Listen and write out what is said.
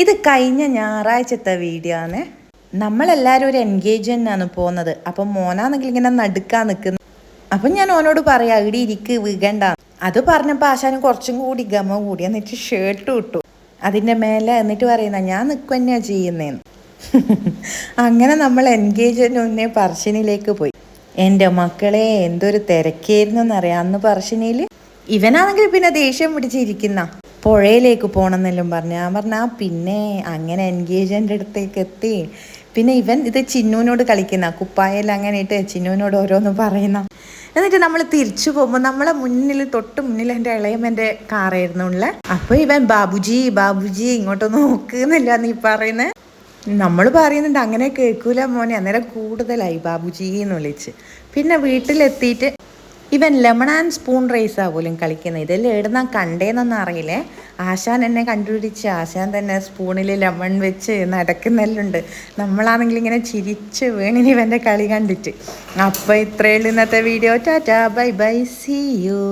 ഇത് കഴിഞ്ഞ ഞായറാഴ്ചത്തെ വീഡിയോ ആണ്. നമ്മളെല്ലാവരും ഒരു എൻഗേജ്മെന്റാണ് പോകുന്നത്. അപ്പം മോനാണെങ്കിൽ ഇങ്ങനെ നടുക്കാൻ നിൽക്കുന്നു. അപ്പം ഞാൻ ഓനോട് പറയാം, ഇവിടെ ഇരിക്ക്, വീകണ്ട. അത് പറഞ്ഞപ്പോൾ ആശാനും കുറച്ചും കൂടി ഗമ കൂടി. എന്നിട്ട് ഷർട്ട് ഇട്ടു അതിൻ്റെ മേലെ. എന്നിട്ട് പറയുന്ന ഞാൻ നിൽക്കുക തന്നെയാണ് ചെയ്യുന്നതെന്ന്. അങ്ങനെ നമ്മൾ എൻഗേജ്മെന്റ് മുന്നേ പറശ്ശിനിയിലേക്ക് പോയി. എൻ്റെ മക്കളെ എന്തൊരു തിരക്കായിരുന്നു എന്നറിയാം അന്ന് പറശ്ശിനിയിൽ. ഇവനാണെങ്കിൽ പിന്നെ ദേഷ്യം പിടിച്ചിരിക്കുന്ന പുഴയിലേക്ക് പോകണമെന്നെല്ലാം പറഞ്ഞു. ഞാൻ പറഞ്ഞാൽ പിന്നെ അങ്ങനെ എൻഗേജ്മെൻ്റ് അടുത്തേക്ക് എത്തി. പിന്നെ ഇവൻ ഇത് ചിന്നുവിനോട് കളിക്കുന്ന കുപ്പായെല്ലാം അങ്ങനെ ഇട്ട് ചിന്നുവിനോട് ഓരോന്ന് പറയുന്ന. എന്നിട്ട് നമ്മൾ തിരിച്ചു പോകുമ്പോൾ നമ്മളെ മുന്നിൽ തൊട്ട് മുന്നിൽ എൻ്റെ ഇളയമ്മൻ്റെ കാറായിരുന്നു ഉള്ളത്. അപ്പോൾ ഇവൻ ബാബുജി ബാബുജി ഇങ്ങോട്ട് നോക്കുന്നില്ല നീ പറയുന്നത്. നമ്മൾ പറയുന്നുണ്ട് അങ്ങനെ കേൾക്കൂല മോനെ. അന്നേരം കൂടുതലായി ബാബുജി എന്ന് വിളിച്ച്. പിന്നെ വീട്ടിലെത്തിയിട്ട് ഇവൻ ലെമൺ ആൻഡ് സ്പൂൺ റേസാണ് പോലും കളിക്കുന്നത്. ഇതെല്ലാം എവിടുന്നാ കണ്ടേന്നൊന്നും അറിയില്ലേ. ആശാൻ എന്നെ കണ്ടുപിടിച്ച് ആശാൻ തന്നെ സ്പൂണിൽ ലെമൺ വെച്ച് നടക്കുന്നെല്ലാം ഉണ്ട്. നമ്മളാണെങ്കിൽ ഇങ്ങനെ ചിരിച്ച് വീണിന് ഇവൻ്റെ കളി കണ്ടിട്ട്. അപ്പോൾ ഇത്രയേ ഉള്ളൂ ഇന്നത്തെ video. Tata bye bye, see U.